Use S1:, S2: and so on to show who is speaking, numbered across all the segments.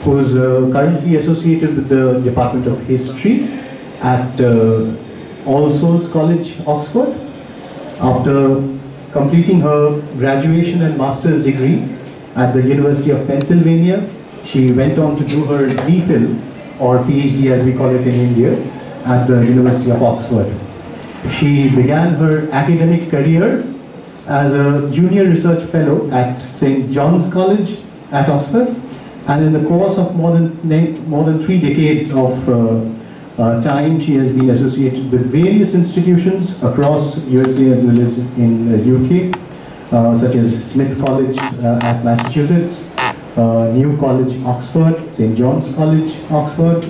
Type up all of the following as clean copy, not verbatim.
S1: who's currently associated with the Department of History at All Souls College, Oxford. After completing her graduation and master's degree at the University of Pennsylvania, she went on to do her DPhil, or PhD as we call it in India, at the University of Oxford. She began her academic career as a junior research fellow at St. John's College at Oxford, and in the course of more than 3 decades of time, she has been associated with various institutions across USA as well as in the UK, such as Smith College at Massachusetts, New College, Oxford, St. John's College, Oxford,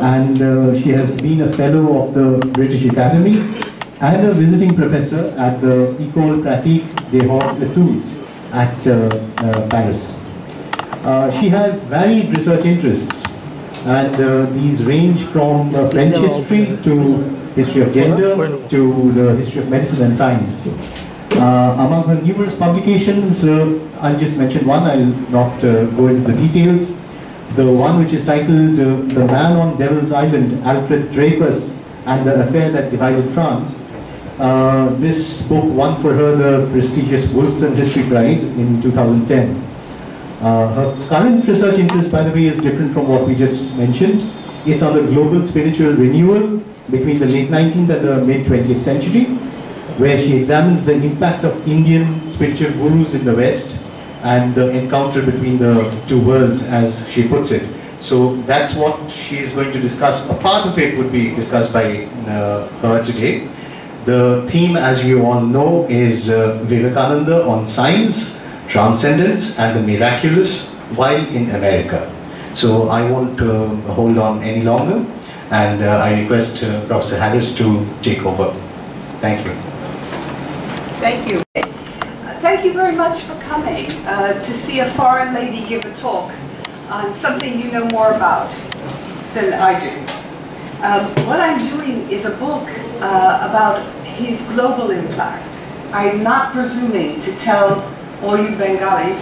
S1: and she has been a fellow of the British Academy and a visiting professor at the École Pratique des Hautes Études at Paris. She has varied research interests, and these range from French history to history of gender to the history of medicine and science. Among her numerous publications, I'll just mention one, I'll not go into the details. The one which is titled The Man on Devil's Island, Alfred Dreyfus and the Affair That Divided France. This book won for her the prestigious Wolfson History Prize in 2010. Her current research interest, by the way, is different from what we just mentioned. It's on the global spiritual renewal between the late 19th and the mid 20th century, where she examines the impact of Indian spiritual gurus in the West and the encounter between the two worlds, as she puts it. So that's what she is going to discuss. A part of it would be discussed by her today. The theme, as you all know, is Vivekananda on science, transcendence, and the miraculous while in America. So I won't hold on any longer, and I request Professor Harris to take over. Thank you.
S2: Thank you. Thank you very much for coming to see a foreign lady give a talk on something you know more about than I do. What I'm doing is a book about his global impact. I'm not presuming to tell all you Bengalis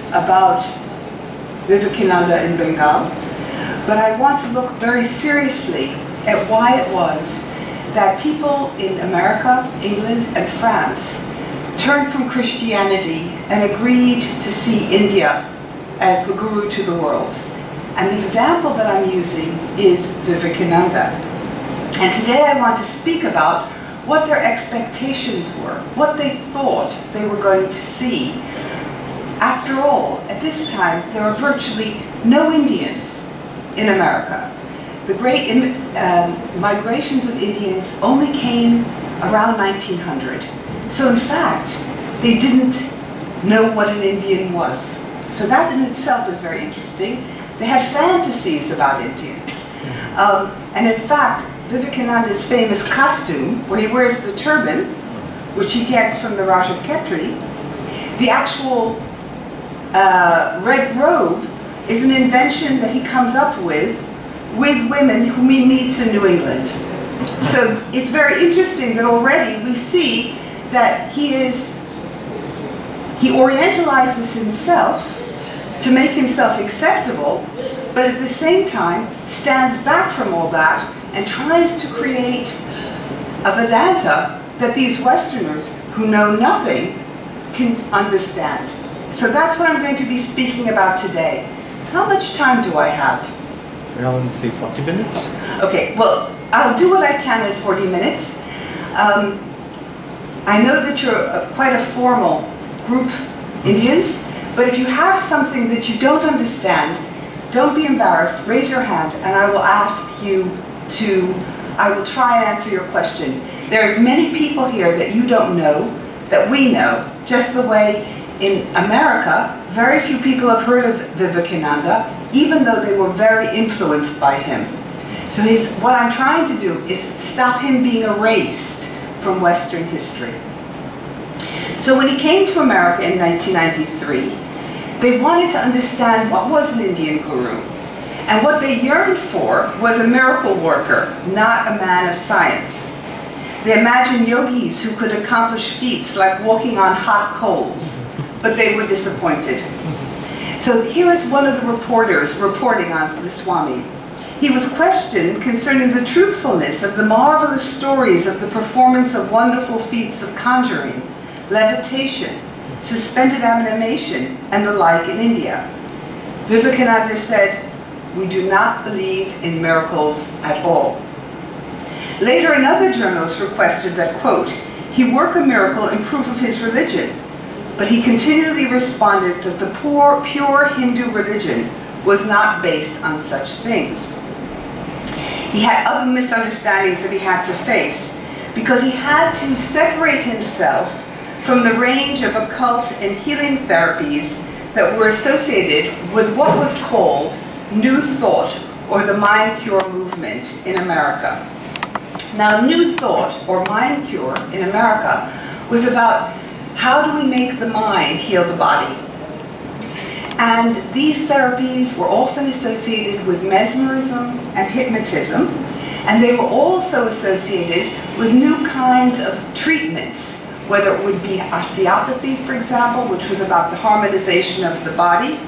S2: about Vivekananda in Bengal, but I want to look very seriously at why it was that people in America, England, and France turned from Christianity and agreed to see India as the guru to the world. And the example that I'm using is Vivekananda. And today I want to speak about what their expectations were, what they thought they were going to see. After all, at this time, there were virtually no Indians in America. The great migrations of Indians only came around 1900. So in fact, they didn't know what an Indian was. So that in itself is very interesting. They had fantasies about Indians. And in fact, Vivekananda's famous costume, where he wears the turban, which he gets from the Raj of Khetri, the actual red robe is an invention that he comes up with women whom he meets in New England. So it's very interesting that already we see that he orientalizes himself to make himself acceptable, but at the same time stands back from all that and tries to create a Vedanta that these Westerners who know nothing can understand. So that's what I'm going to be speaking about today. How much time do I have?
S1: Around, say, 40 minutes.
S2: Okay, well, I'll do what I can in 40 minutes. I know that you're quite a formal group, Indians, but if you have something that you don't understand, don't be embarrassed, raise your hand, and I will ask you I will try and answer your question. There's many people here that you don't know, that we know, just the way in America, very few people have heard of Vivekananda, even though they were very influenced by him. So what I'm trying to do is stop him being erased from Western history. So when he came to America in 1993, they wanted to understand what was an Indian guru. And what they yearned for was a miracle worker, not a man of science. They imagined yogis who could accomplish feats like walking on hot coals, but they were disappointed. So So here is one of the reporters reporting on the Swami. He was questioned concerning the truthfulness of the marvelous stories of the performance of wonderful feats of conjuring, levitation, suspended animation, and the like in India. Vivekananda said, "We do not believe in miracles at all." Later, another journalist requested that, quote, he work a miracle in proof of his religion, but he continually responded that the pure Hindu religion was not based on such things. He had other misunderstandings that he had to face because he had to separate himself from the range of occult and healing therapies that were associated with what was called New Thought, or the Mind Cure movement in America. Now, New Thought, or Mind Cure in America, was about how do we make the mind heal the body. And these therapies were often associated with mesmerism and hypnotism, and they were also associated with new kinds of treatments, whether it would be osteopathy, for example, which was about the harmonization of the body.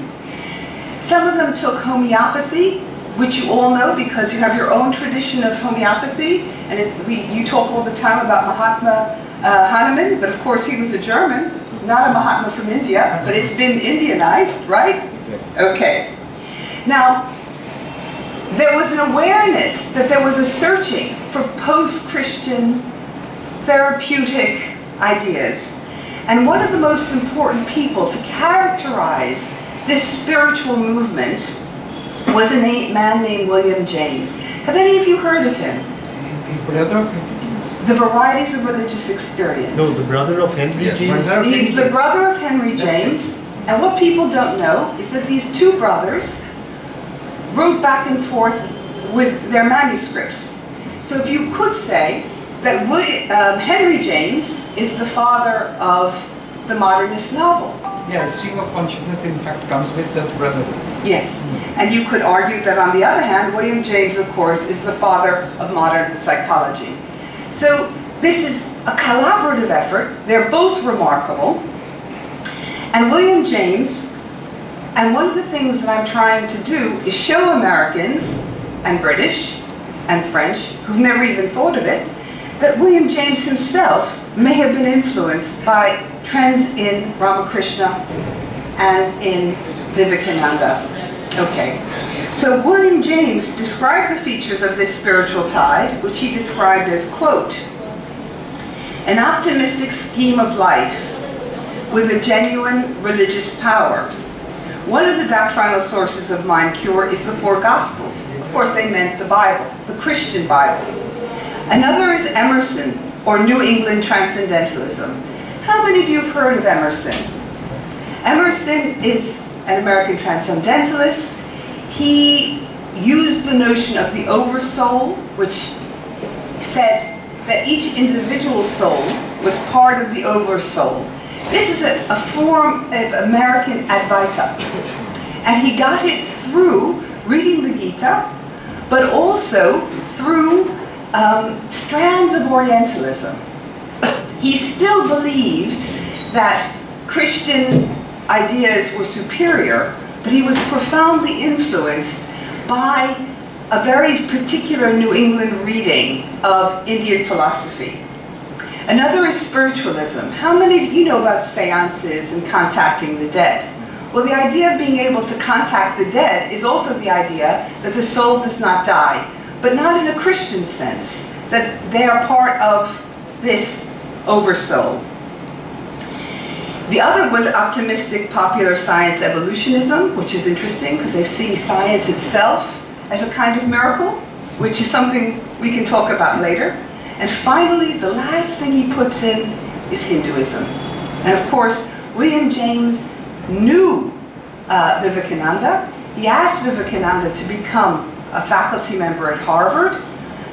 S2: Some of them took homeopathy, which you all know because you have your own tradition of homeopathy, and you talk all the time about Mahatma Hahnemann, but of course he was a German, not a Mahatma from India, but it's been Indianized, right? Exactly. Okay. Now, there was an awareness that there was a searching for post-Christian therapeutic ideas. And one of the most important people to characterize this spiritual movement was a man named William James. Have any of you heard of him? The Varieties of Religious Experience.
S3: No, the brother of Henry James.
S2: He's the brother of Henry James. And what people don't know is that these two brothers wrote back and forth with their manuscripts. So if you could say that Henry James is the father of the modernist novel.
S4: Yeah, stream of consciousness in fact comes with the brother.
S2: Yes, and you could argue that on the other hand, William James, of course, is the father of modern psychology. So this is a collaborative effort. They're both remarkable. And William James, and one of the things that I'm trying to do is show Americans and British and French, who've never even thought of it, that William James himself may have been influenced by trends in Ramakrishna and in Vivekananda. Okay, so William James described the features of this spiritual tide, which he described as, quote, an optimistic scheme of life with a genuine religious power. One of the doctrinal sources of mind cure is the four Gospels. Of course, they meant the Bible, the Christian Bible. Another is Emerson, or New England Transcendentalism. How many of you have heard of Emerson? Emerson is an American transcendentalist. He used the notion of the oversoul, which said that each individual soul was part of the oversoul. This is a form of American Advaita. And he got it through reading the Gita, but also through strands of Orientalism. He still believed that Christian ideas were superior, but he was profoundly influenced by a very particular New England reading of Indian philosophy. Another is spiritualism. How many of you know about seances and contacting the dead? Well, the idea of being able to contact the dead is also the idea that the soul does not die, but not in a Christian sense, that they are part of this oversoul. The other was optimistic popular science evolutionism, which is interesting because they see science itself as a kind of miracle, which is something we can talk about later. And finally, the last thing he puts in is Hinduism. And of course, William James knew Vivekananda. He asked Vivekananda to become a faculty member at Harvard.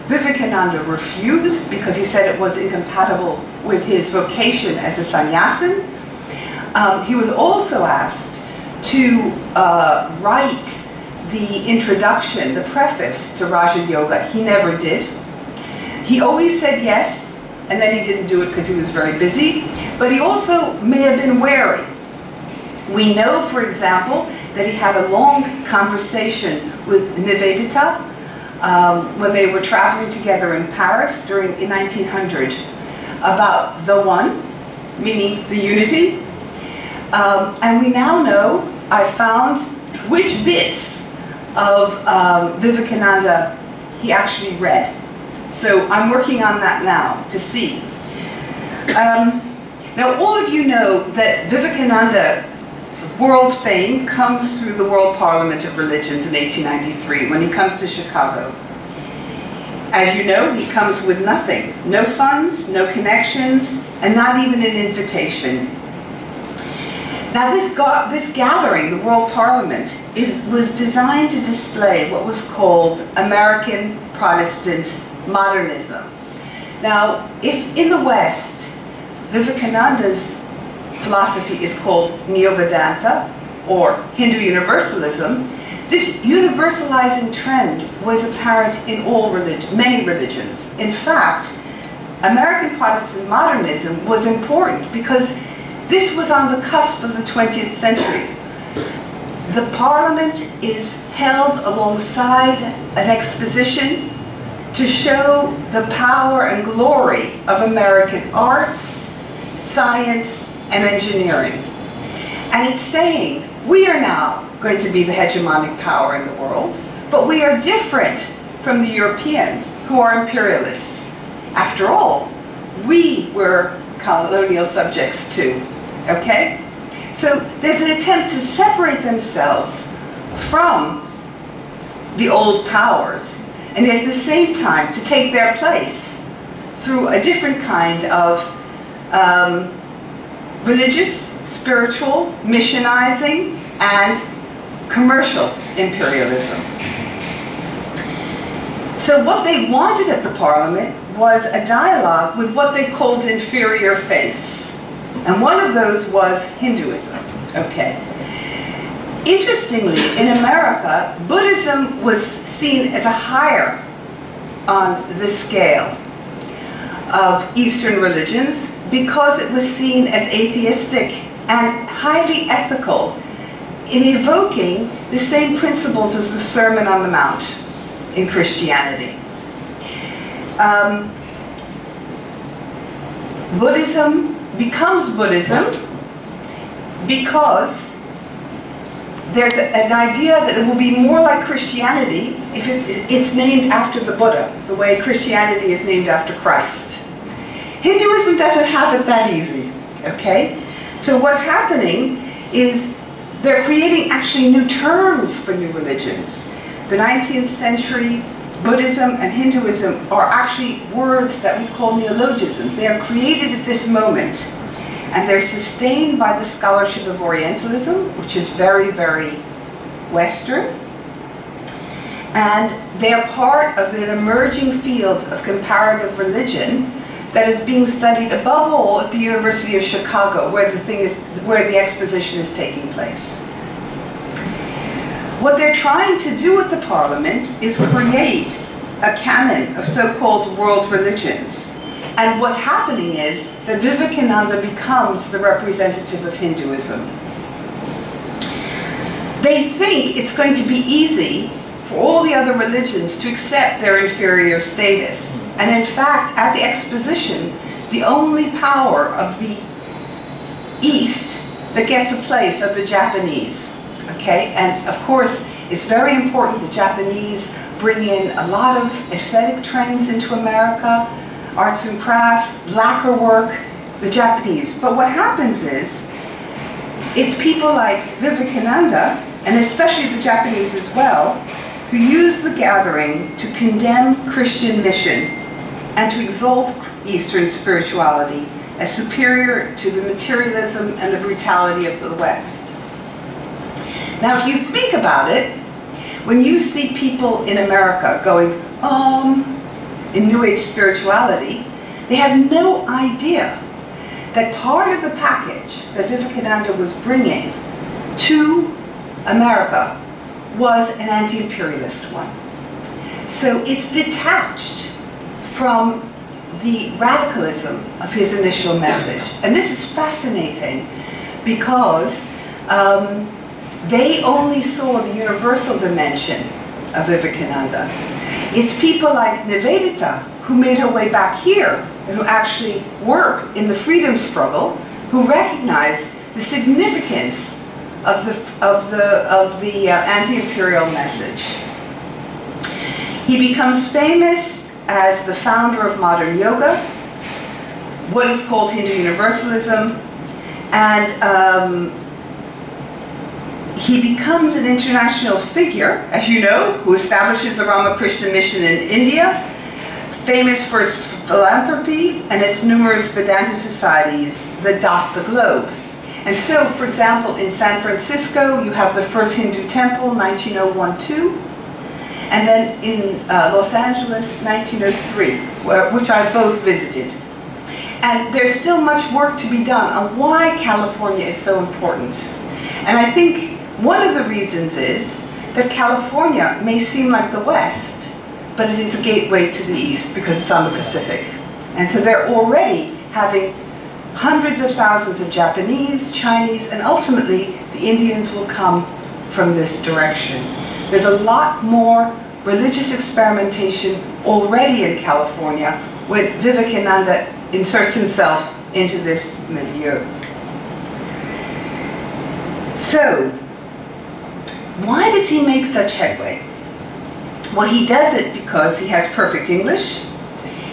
S2: Vivekananda refused because he said it was incompatible with his vocation as a sannyasin. He was also asked to write the introduction, the preface to Raja Yoga. He never did. He always said yes, and then he didn't do it because he was very busy, but he also may have been wary. We know, for example, that he had a long conversation with Nivedita when they were traveling together in Paris in 1900 about the one, meaning the unity. And we now know, I found, which bits of Vivekananda he actually read. So I'm working on that now to see. Now all of you know that Vivekananda's world fame comes through the World Parliament of Religions in 1893 when he comes to Chicago. As you know, he comes with nothing. No funds, no connections, and not even an invitation. Now this gathering, the World Parliament, was designed to display what was called American Protestant modernism. Now, if in the West, Vivekananda's philosophy is called Neo-Vedanta, or Hindu universalism, this universalizing trend was apparent in many religions. In fact, American Protestant modernism was important because this was on the cusp of the 20th century. The Parliament is held alongside an exposition to show the power and glory of American arts, science, and engineering. And it's saying, we are now going to be the hegemonic power in the world, but we are different from the Europeans who are imperialists. After all, we were colonial subjects too, okay? So there's an attempt to separate themselves from the old powers, and at the same time to take their place through a different kind of religious, spiritual, missionizing, and commercial imperialism. So what they wanted at the Parliament was a dialogue with what they called inferior faiths. And one of those was Hinduism. Okay. Interestingly, in America, Buddhism was seen as a higher on the scale of Eastern religions because it was seen as atheistic and highly ethical in evoking the same principles as the Sermon on the Mount in Christianity. Buddhism becomes Buddhism because there's an idea that it will be more like Christianity if it's named after the Buddha, the way Christianity is named after Christ. Hinduism doesn't have it that easy, okay? So what's happening is they're creating actually new terms for new religions. The 19th century Buddhism and Hinduism are actually words that we call neologisms. They are created at this moment, and they're sustained by the scholarship of Orientalism, which is very, very Western. And they are part of an emerging field of comparative religion that is being studied above all at the University of Chicago, where the exposition is taking place. What they're trying to do at the Parliament is create a canon of so-called world religions. And what's happening is that Vivekananda becomes the representative of Hinduism. They think it's going to be easy for all the other religions to accept their inferior status. And in fact, at the exposition, the only power of the East that gets a place are the Japanese. Okay, and of course, it's very important the Japanese bring in a lot of aesthetic trends into America, arts and crafts, lacquer work, the Japanese. But what happens is, it's people like Vivekananda, and especially the Japanese as well, who use the gathering to condemn Christian mission and to exalt Eastern spirituality as superior to the materialism and the brutality of the West. Now, if you think about it, when you see people in America going, in New Age spirituality, they have no idea that part of the package that Vivekananda was bringing to America was an anti-imperialist one. So it's detached from the radicalism of his initial message. And this is fascinating because they only saw the universal dimension of Vivekananda. It's people like Nivedita who made her way back here and who actually work in the freedom struggle, who recognize the significance of the anti-imperial message. He becomes famous as the founder of modern yoga, what is called Hindu Universalism, and he becomes an international figure, as you know, who establishes the Ramakrishna mission in India, famous for its philanthropy and its numerous Vedanta societies that dot the globe. And so, for example, in San Francisco, you have the first Hindu temple, 1901-2, and then in Los Angeles, 1903, which I both visited. And there's still much work to be done on why California is so important. And I think one of the reasons is that California may seem like the West, but it is a gateway to the East because it's on the Pacific. And so they're already having hundreds of thousands of Japanese, Chinese, and ultimately the Indians will come from this direction. There's a lot more religious experimentation already in California when Vivekananda inserts himself into this milieu. So, why does he make such headway? Well, he does it because he has perfect English,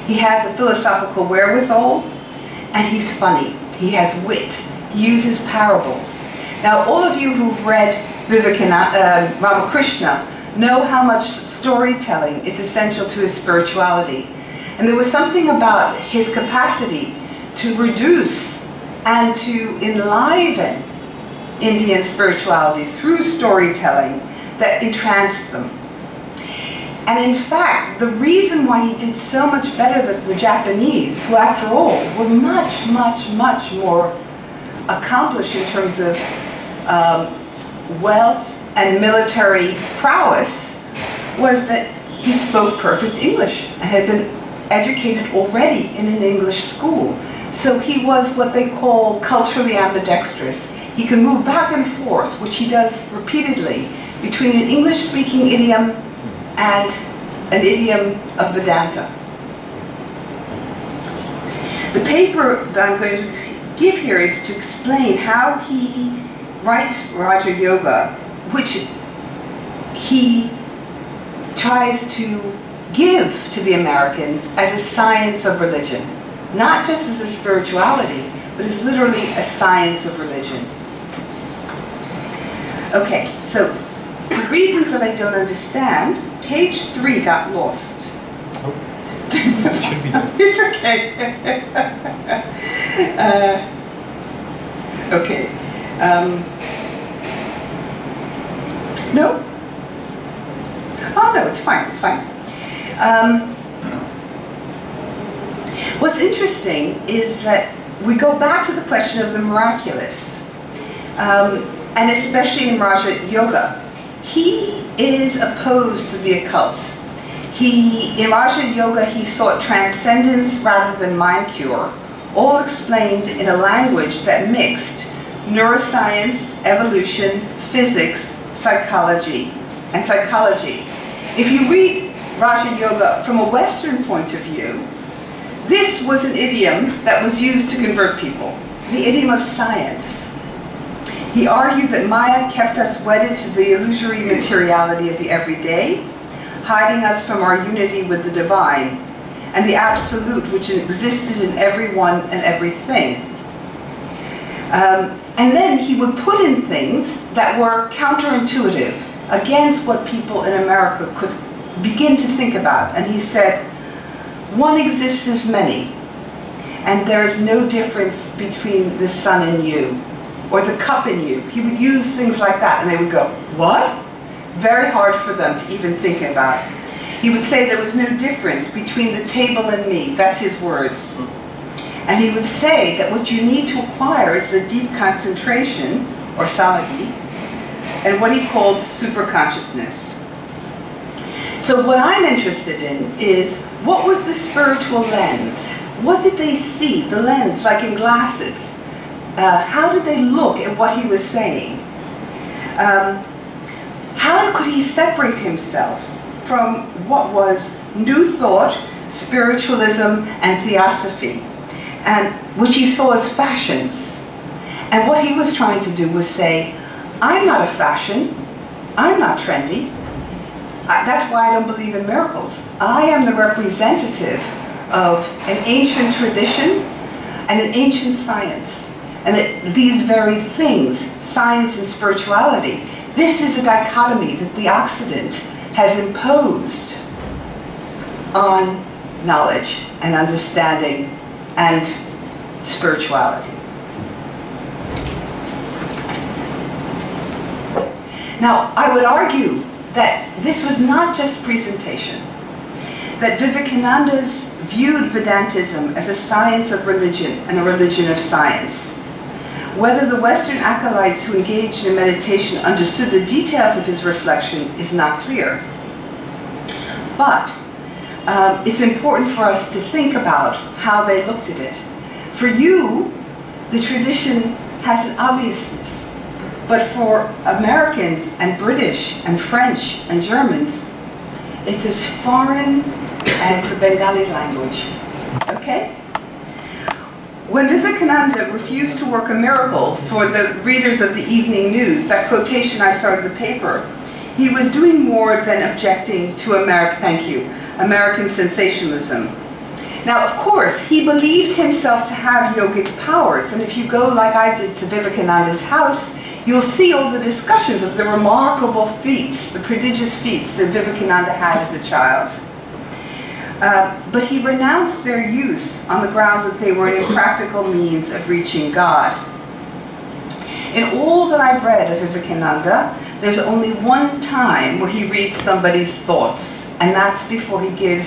S2: he has a philosophical wherewithal, and he's funny. He has wit. He uses parables. Now, all of you who've read Ramakrishna know how much storytelling is essential to his spirituality. And there was something about his capacity to reduce and to enliven Indian spirituality through storytelling that entranced them. And in fact, the reason why he did so much better than the Japanese, who after all were much, much, much more accomplished in terms of wealth and military prowess, was that he spoke perfect English and had been educated already in an English school. So he was what they call culturally ambidextrous. He can move back and forth, which he does repeatedly, between an English-speaking idiom and an idiom of Vedanta. The paper that I'm going to give here is to explain how he writes Raja Yoga, which he tries to give to the Americans as a science of religion. Not just as a spirituality, but as literally a science of religion. Okay, so for reasons that I don't understand, page 3 got lost.
S3: Oh, it should be there.
S2: It's okay. Okay. No? Oh no, it's fine, it's fine. What's interesting is that we go back to the question of the miraculous, and especially in Raja Yoga. He is opposed to the occult. In Raja Yoga, he sought transcendence rather than mind cure, all explained in a language that mixed neuroscience, evolution, physics, psychology, and psychology. If you read Raja Yoga from a Western point of view, this was an idiom that was used to convert people, the idiom of science. He argued that Maya kept us wedded to the illusory materiality of the everyday, hiding us from our unity with the divine, and the absolute which existed in everyone and everything. And then he would put in things that were counterintuitive, against what people in America could begin to think about. And he said, one exists as many, and there is no difference between the sun and you, or the cup in you. He would use things like that, and they would go, what? Very hard for them to even think about. He would say there was no difference between the table and me. That's his words. And he would say that what you need to acquire is the deep concentration, or samadhi, and what he called superconsciousness. So what I'm interested in is, what was the spiritual lens? What did they see, the lens, like in glasses? How did they look at what he was saying? How could he separate himself from what was New Thought, spiritualism, and theosophy, and which he saw as fashions? And what he was trying to do was say, I'm not a fashion, I'm not trendy. That's why I don't believe in miracles. I am the representative of an ancient tradition and an ancient science. And that these very things, science and spirituality, this is a dichotomy that the Occident has imposed on knowledge and understanding and spirituality. Now, I would argue that this was not just presentation, that Vivekananda's viewed Vedantism as a science of religion and a religion of science. Whether the Western acolytes who engaged in meditation understood the details of his reflection is not clear. But it's important for us to think about how they looked at it. For you, the tradition has an obviousness. But for Americans and British and French and Germans, it's as foreign as the Bengali language, okay? When Vivekananda refused to work a miracle for the readers of the evening news, that quotation I saw in the paper, he was doing more than objecting to American sensationalism. Now, of course, he believed himself to have yogic powers, and if you go like I did to Vivekananda's house, you'll see all the discussions of the remarkable feats, the prodigious feats that Vivekananda had as a child. But he renounced their use on the grounds that they were an impractical means of reaching God. In all that I've read of Vivekananda, there's only one time where he reads somebody's thoughts, and that's before he gives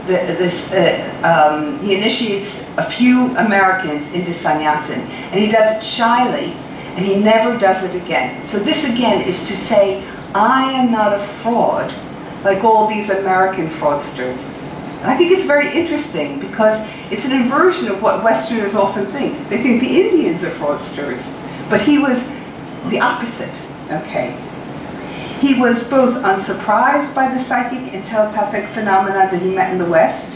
S2: he initiates a few Americans into sannyasin, and he does it shyly, and he never does it again. So this again is to say, I am not a fraud like all these American fraudsters. And I think it's very interesting because it's an inversion of what Westerners often think. They think the Indians are fraudsters, but he was the opposite, okay? He was both unsurprised by the psychic and telepathic phenomena that he met in the West,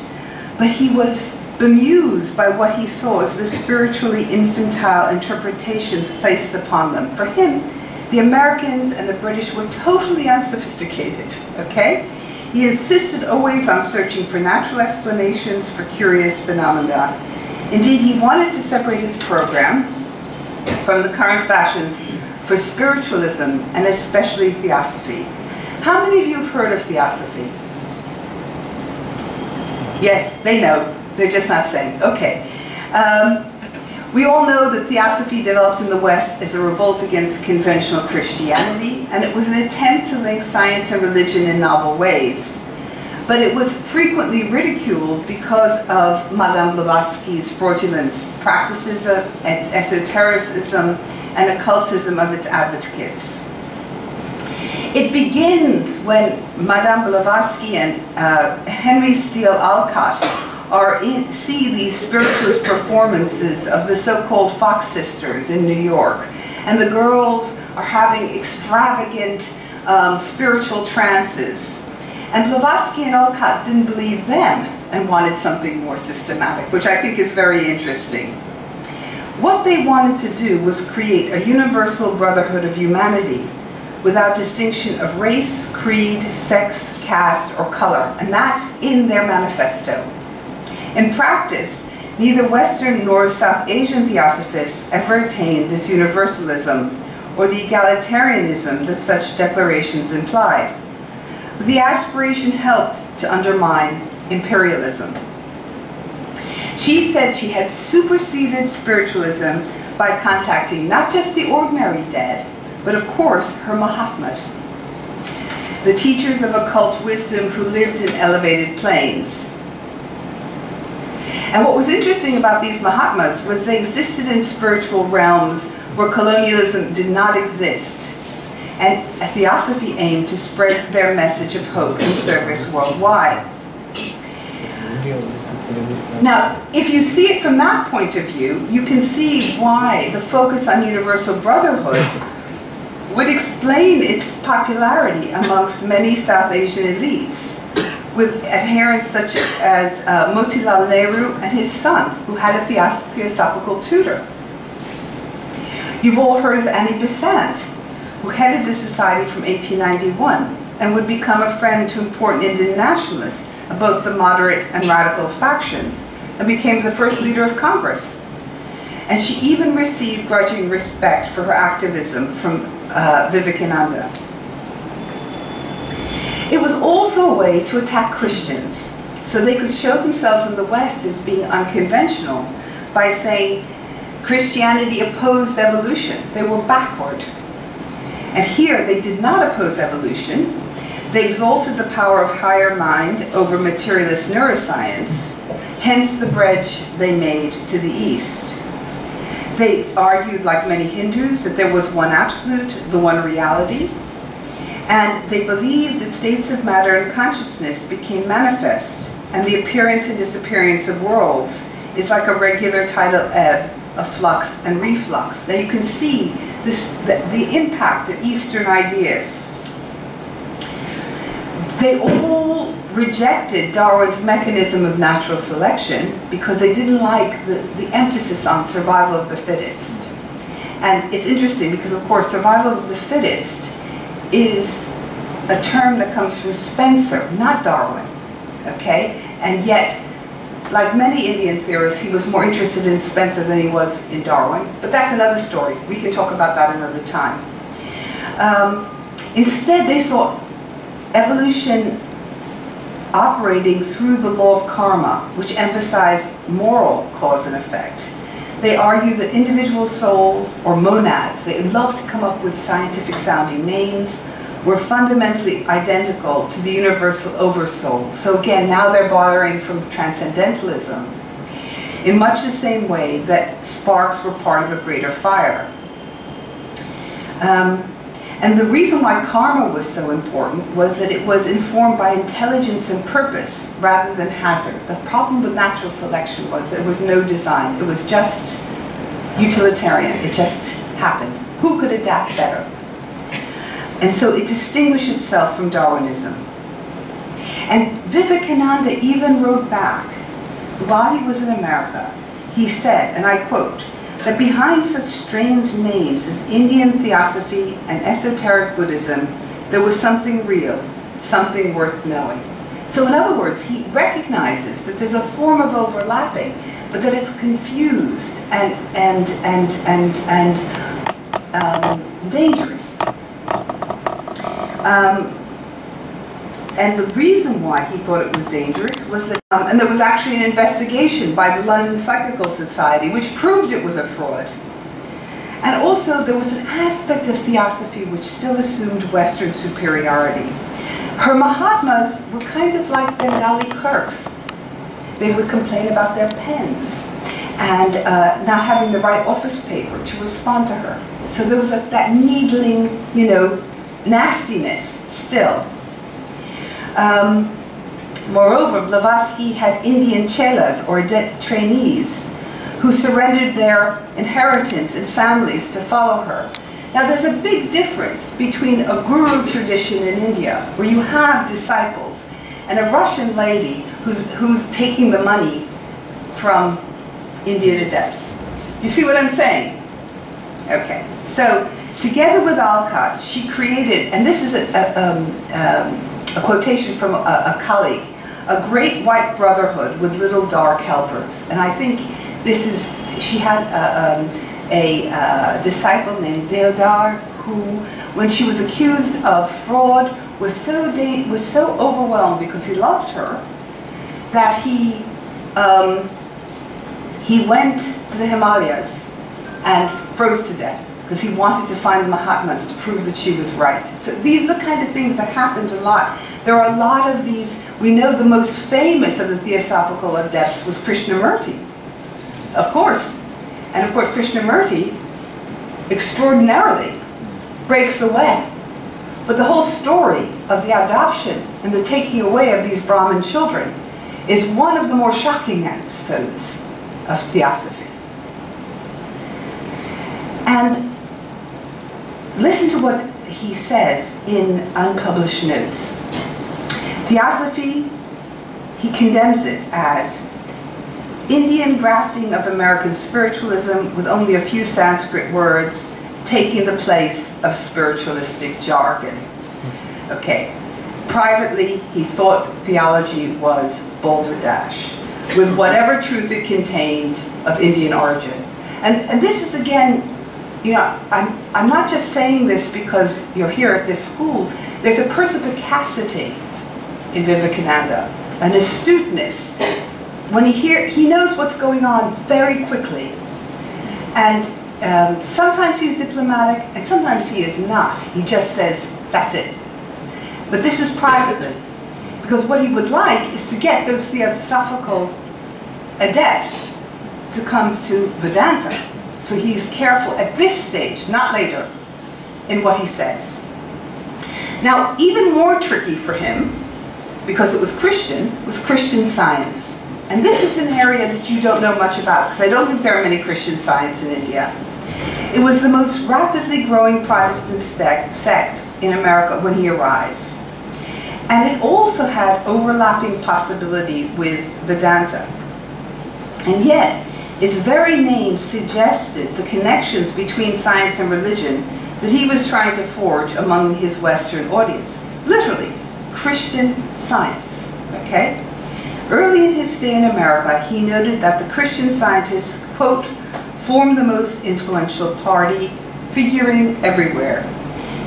S2: but he was bemused by what he saw as the spiritually infantile interpretations placed upon them. For him, the Americans and the British were totally unsophisticated, okay? He insisted always on searching for natural explanations for curious phenomena. Indeed, he wanted to separate his program from the current fashions for spiritualism and especially theosophy. How many of you have heard of theosophy? Yes, they know. They're just not saying. Okay. We all know that theosophy developed in the West as a revolt against conventional Christianity, and it was an attempt to link science and religion in novel ways. But it was frequently ridiculed because of Madame Blavatsky's fraudulent practices of esotericism and occultism of its advocates. It begins when Madame Blavatsky and Henry Steele Alcott see these spiritualist performances of the so-called Fox Sisters in New York. And the girls are having extravagant spiritual trances. And Blavatsky and Alcott didn't believe them and wanted something more systematic, which I think is very interesting. What they wanted to do was create a universal brotherhood of humanity without distinction of race, creed, sex, caste, or color. And that's in their manifesto. In practice, neither Western nor South Asian theosophists ever attained this universalism or the egalitarianism that such declarations implied. But the aspiration helped to undermine imperialism. She said she had superseded spiritualism by contacting not just the ordinary dead, but of course her Mahatmas, the teachers of occult wisdom who lived in elevated planes. And what was interesting about these Mahatmas was they existed in spiritual realms where colonialism did not exist, and theosophy aimed to spread their message of hope and service worldwide. Now, if you see it from that point of view, you can see why the focus on universal brotherhood would explain its popularity amongst many South Asian elites, with adherents such as Motilal Nehru and his son, who had a theosophical tutor. You've all heard of Annie Besant, who headed the society from 1891 and would become a friend to important Indian nationalists of both the moderate and radical factions, and became the first leader of Congress. And she even received grudging respect for her activism from Vivekananda. It was also a way to attack Christians, so they could show themselves in the West as being unconventional by saying Christianity opposed evolution. They were backward. And here they did not oppose evolution. They exalted the power of higher mind over materialist neuroscience, hence the bridge they made to the East. They argued, like many Hindus, that there was one absolute, the one reality, and they believed that states of matter and consciousness became manifest, and the appearance and disappearance of worlds is like a regular tidal ebb of flux and reflux. Now you can see this, the impact of Eastern ideas. They all rejected Darwin's mechanism of natural selection because they didn't like the emphasis on survival of the fittest. And it's interesting because, of course, survival of the fittest is a term that comes from Spencer, not Darwin, okay? And yet, like many Indian theorists, he was more interested in Spencer than he was in Darwin. But that's another story. We can talk about that another time. Instead, they saw evolution operating through the law of karma, which emphasized moral cause and effect. They argue that individual souls, or monads, they love to come up with scientific sounding names, were fundamentally identical to the universal oversoul. So again, now they're borrowing from Transcendentalism in much the same way that sparks were part of a greater fire. And the reason why karma was so important was that it was informed by intelligence and purpose rather than hazard. The problem with natural selection was there was no design. It was just utilitarian. It just happened. Who could adapt better? And so it distinguished itself from Darwinism. And Vivekananda even wrote back, while he was in America, he said, and I quote, that behind such strange names as Indian Theosophy and esoteric Buddhism, there was something real, something worth knowing. So in other words, he recognizes that there's a form of overlapping, but that it's confused and dangerous. And the reason why he thought it was dangerous was that, and there was actually an investigation by the London Psychical Society which proved it was a fraud. And also there was an aspect of theosophy which still assumed Western superiority. Her Mahatmas were kind of like Bengali clerks. They would complain about their pens and not having the right office paper to respond to her. So there was that needling, you know, nastiness still. Moreover, Blavatsky had Indian chelas, or trainees, who surrendered their inheritance and families to follow her. Now there's a big difference between a guru tradition in India, where you have disciples, and a Russian lady who's taking the money from Indian adepts. You see what I'm saying? Okay, so together with Alcott, she created, and this is a quotation from a colleague, a great white brotherhood with little dark helpers. And I think this is, she had a disciple named Deodar who, when she was accused of fraud, was so overwhelmed because he loved her that he went to the Himalayas and froze to death because he wanted to find the Mahatmas to prove that she was right. So these are the kind of things that happened a lot. There are a lot of these. We know the most famous of the theosophical adepts was Krishnamurti, of course. And of course Krishnamurti extraordinarily breaks away. But the whole story of the adoption and the taking away of these Brahmin children is one of the more shocking episodes of theosophy. And listen to what he says in unpublished notes. Theosophy, he condemns it as Indian grafting of American spiritualism with only a few Sanskrit words taking the place of spiritualistic jargon. Okay. Privately, he thought theology was balderdash, with whatever truth it contained of Indian origin. And this is, again, you know, I'm not just saying this because you're here at this school. There's a perspicacity in Vivekananda, an astuteness. When he knows what's going on very quickly. And sometimes he's diplomatic, and sometimes he is not. He just says, that's it. But this is privately, because what he would like is to get those theosophical adepts to come to Vedanta. So he's careful at this stage, not later, in what he says. Now, even more tricky for him, because it was Christian Science. And this is an area that you don't know much about, because I don't think there are many Christian Science in India. It was the most rapidly growing Protestant sect in America when he arrives. And it also had overlapping possibility with Vedanta. And yet, its very name suggested the connections between science and religion that he was trying to forge among his Western audience. Literally, Christian Science, okay? Early in his stay in America, he noted that the Christian Scientists, quote, formed the most influential party, figuring everywhere.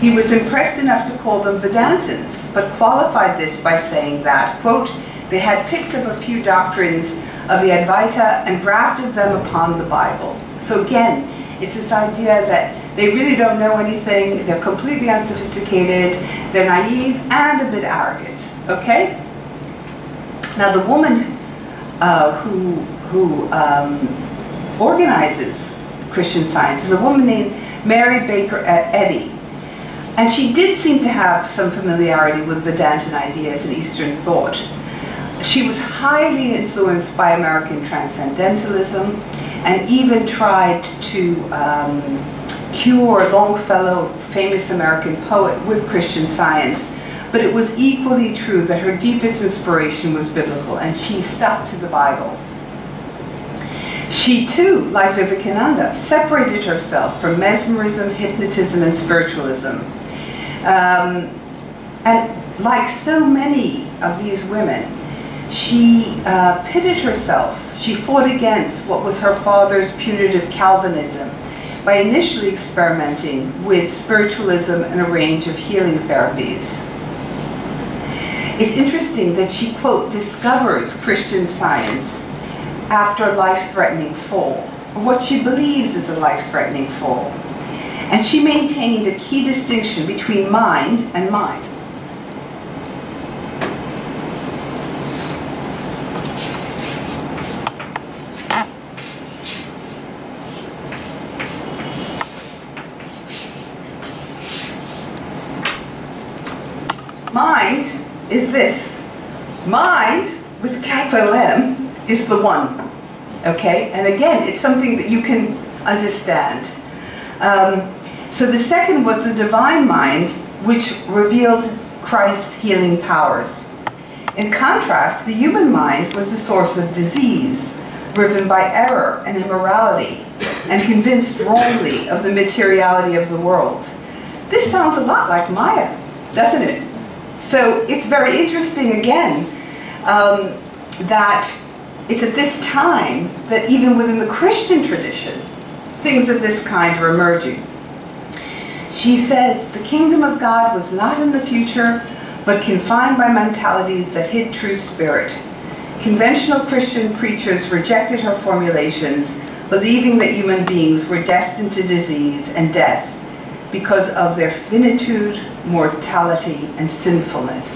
S2: He was impressed enough to call them Vedantins, but qualified this by saying that, quote, they had picked up a few doctrines of the Advaita and grafted them upon the Bible. So again, it's this idea that they really don't know anything, they're completely unsophisticated, they're naive and a bit arrogant, okay? Now the woman who organizes Christian Science is a woman named Mary Baker Eddy. And she did seem to have some familiarity with Vedantin ideas and Eastern thought. She was highly influenced by American Transcendentalism and even tried to cure Longfellow, famous American poet, with Christian Science. But it was equally true that her deepest inspiration was biblical, and she stuck to the Bible. She too, like Vivekananda, separated herself from mesmerism, hypnotism, and spiritualism. And like so many of these women, she pitted herself. She fought against what was her father's punitive Calvinism by initially experimenting with spiritualism and a range of healing therapies. It's interesting that she, quote, discovers Christian Science after a life-threatening fall, or what she believes is a life-threatening fall. And she maintained a key distinction between mind and mind. Mind is this. Mind, with a capital M, is the one. Okay? And again, it's something that you can understand. So the second was the divine mind, which revealed Christ's healing powers. In contrast, the human mind was the source of disease, driven by error and immorality, and convinced wrongly of the materiality of the world. This sounds a lot like Maya, doesn't it? So it's very interesting, again, that it's at this time that even within the Christian tradition, things of this kind are emerging. She says, the kingdom of God was not in the future, but confined by mentalities that hid true spirit. Conventional Christian preachers rejected her formulations, believing that human beings were destined to disease and death because of their finitude, mortality, and sinfulness.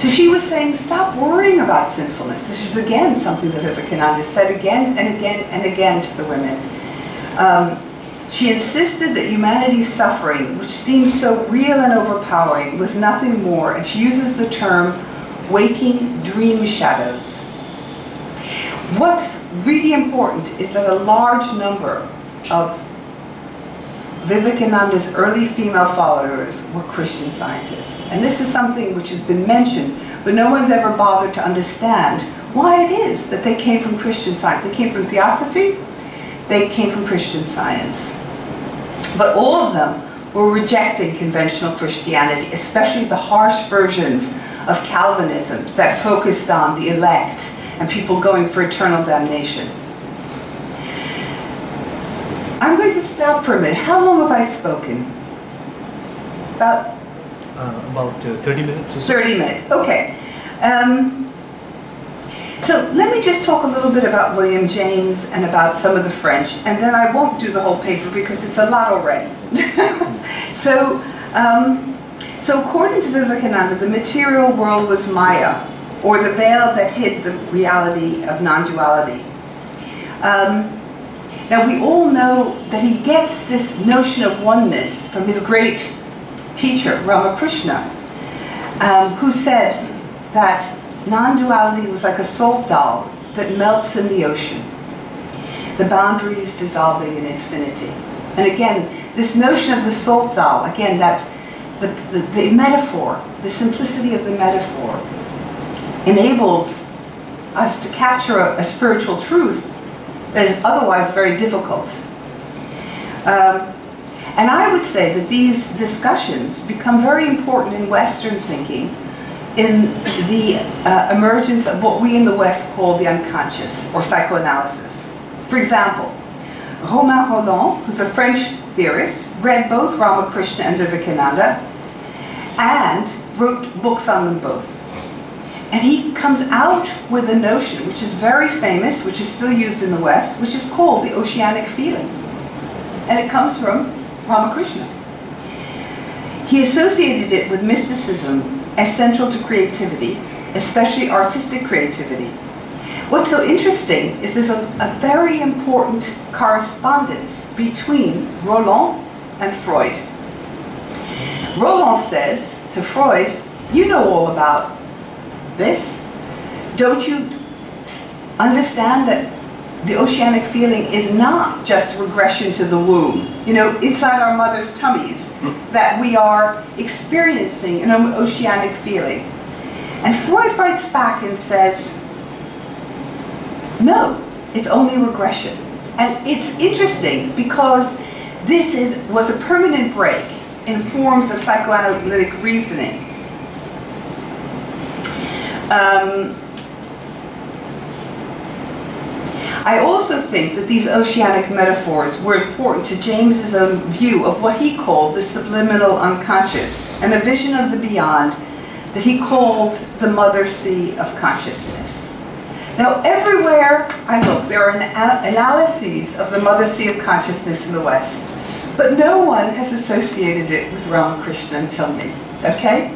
S2: So she was saying, stop worrying about sinfulness. This is again something that Vivekananda said again and again and again to the women. She insisted that humanity's suffering, which seems so real and overpowering, was nothing more, and she uses the term waking dream shadows. What's really important is that a large number of Vivekananda's early female followers were Christian scientists. And this is something which has been mentioned, but no one's ever bothered to understand why it is that they came from Christian science. They came from theosophy, they came from Christian science. But all of them were rejecting conventional Christianity, especially the harsh versions of Calvinism that focused on the elect and people going for eternal damnation. I'm going to stop for a minute. How long have I spoken? About
S3: 30 minutes or so.
S2: 30 minutes, okay. So let me just talk a little bit about William James and about some of the French, and then I won't do the whole paper because it's a lot already. So according to Vivekananda, the material world was Maya, or the veil that hid the reality of non-duality. Now we all know that he gets this notion of oneness from his great teacher, Ramakrishna, who said that non-duality was like a salt doll that melts in the ocean, the boundaries dissolving in infinity. And again, this notion of the salt doll, again, that the metaphor, the simplicity of the metaphor, enables us to capture a spiritual truth that is otherwise very difficult. And I would say that these discussions become very important in Western thinking in the emergence of what we in the West call the unconscious, or psychoanalysis. For example, Romain Rolland, who's a French theorist, read both Ramakrishna and Vivekananda and wrote books on them both. And he comes out with a notion which is very famous, which is still used in the West, which is called the oceanic feeling. And it comes from Ramakrishna. He associated it with mysticism as central to creativity, especially artistic creativity. What's so interesting is there's a very important correspondence between Rolland and Freud. Rolland says to Freud, you know all about this. Don't you understand that the oceanic feeling is not just regression to the womb, you know, inside our mother's tummies, that we are experiencing an oceanic feeling? And Freud writes back and says, no, it's only regression. And it's interesting because this was a permanent break in forms of psychoanalytic reasoning. I also think that these oceanic metaphors were important to James's own view of what he called the subliminal unconscious, and a vision of the beyond that he called the mother sea of consciousness. Now, everywhere I look, there are analyses of the mother sea of consciousness in the West, but no one has associated it with Ramakrishna until me, okay?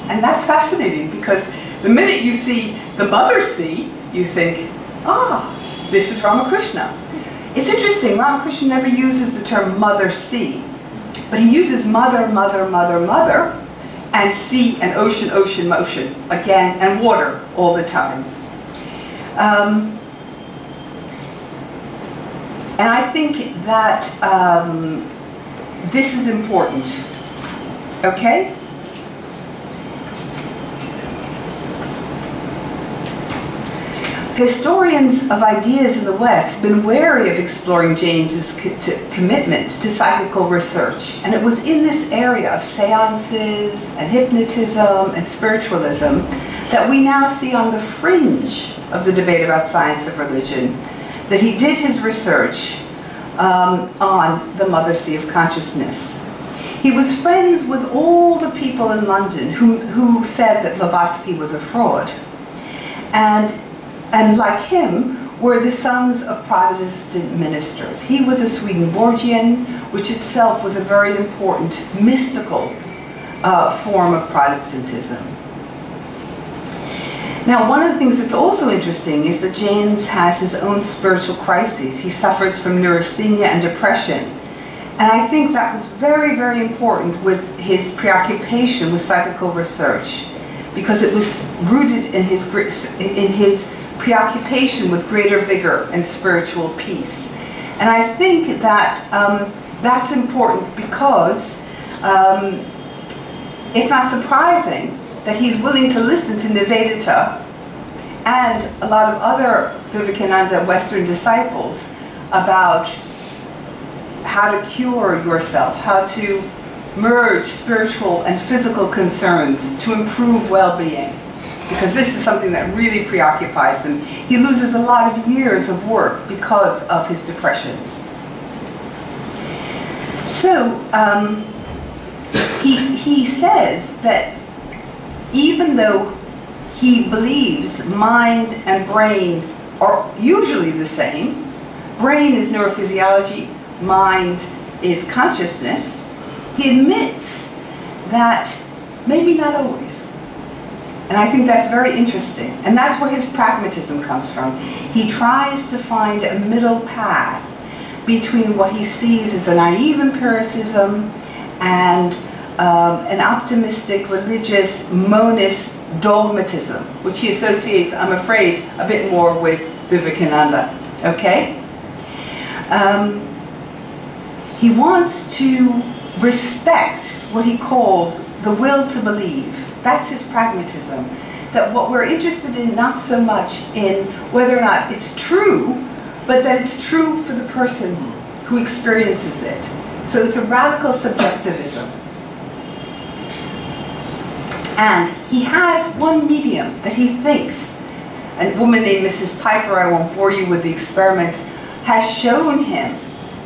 S2: And that's fascinating because the minute you see the mother sea, you think, ah, this is Ramakrishna. It's interesting, Ramakrishna never uses the term mother sea, but he uses mother, mother, mother, mother, and sea and ocean, ocean, motion, again, and water all the time. And I think that this is important, okay? Historians of ideas in the West have been wary of exploring James's commitment to psychical research. And it was in this area of seances and hypnotism and spiritualism that we now see on the fringe of the debate about science of religion that he did his research on the mother sea of consciousness. He was friends with all the people in London who said that Blavatsky was a fraud. And like him were the sons of Protestant ministers. He was a Swedenborgian, which itself was a very important mystical form of Protestantism. Now, one of the things that's also interesting is that James has his own spiritual crises. He suffers from neurasthenia and depression. And I think that was very, very important with his preoccupation with psychical research, because it was rooted in his preoccupation with greater vigor and spiritual peace. And I think that that's important because it's not surprising that he's willing to listen to Nivedita and a lot of other Vivekananda Western disciples about how to cure yourself, how to merge spiritual and physical concerns to improve well-being. Because this is something that really preoccupies him. He loses a lot of years of work because of his depressions. So he says that even though he believes mind and brain are usually the same, brain is neurophysiology, mind is consciousness, he admits that maybe not always. And I think that's very interesting. And that's where his pragmatism comes from. He tries to find a middle path between what he sees as a naive empiricism and an optimistic, religious, monist dogmatism, which he associates, I'm afraid, a bit more with Vivekananda. Okay? He wants to respect what he calls the will to believe. That's his pragmatism. That what we're interested in, not so much in whether or not it's true, but that it's true for the person who experiences it. So it's a radical subjectivism. And he has one medium that he thinks, a woman named Mrs. Piper, I won't bore you with the experiments, has shown him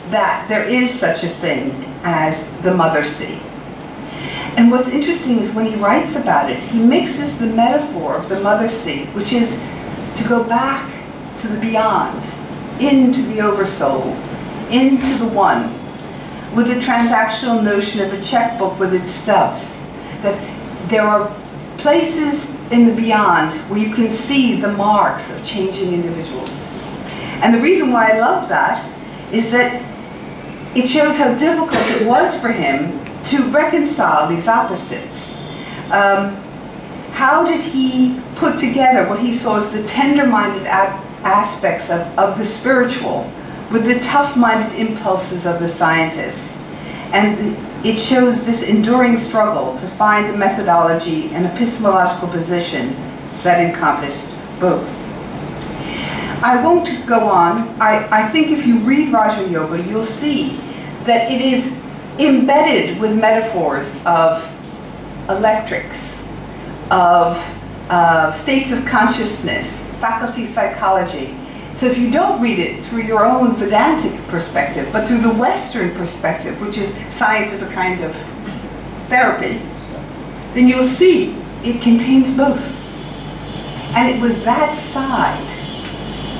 S2: that there is such a thing as the mother sea. And what's interesting is when he writes about it, he mixes the metaphor of the mother sea, which is to go back to the beyond, into the oversoul, into the one, with the transactional notion of a checkbook with its stubs. That there are places in the beyond where you can see the marks of changing individuals. And the reason why I love that is that it shows how difficult it was for him to reconcile these opposites. How did he put together what he saw as the tender-minded aspects of the spiritual with the tough-minded impulses of the scientists? And it shows this enduring struggle to find a methodology and epistemological position that encompassed both. I won't go on. I think if you read Raja Yoga, you'll see that it is embedded with metaphors of electrics, of states of consciousness, faculty psychology. So if you don't read it through your own Vedantic perspective, but through the Western perspective, which is science as a kind of therapy, then you'll see it contains both. And it was that side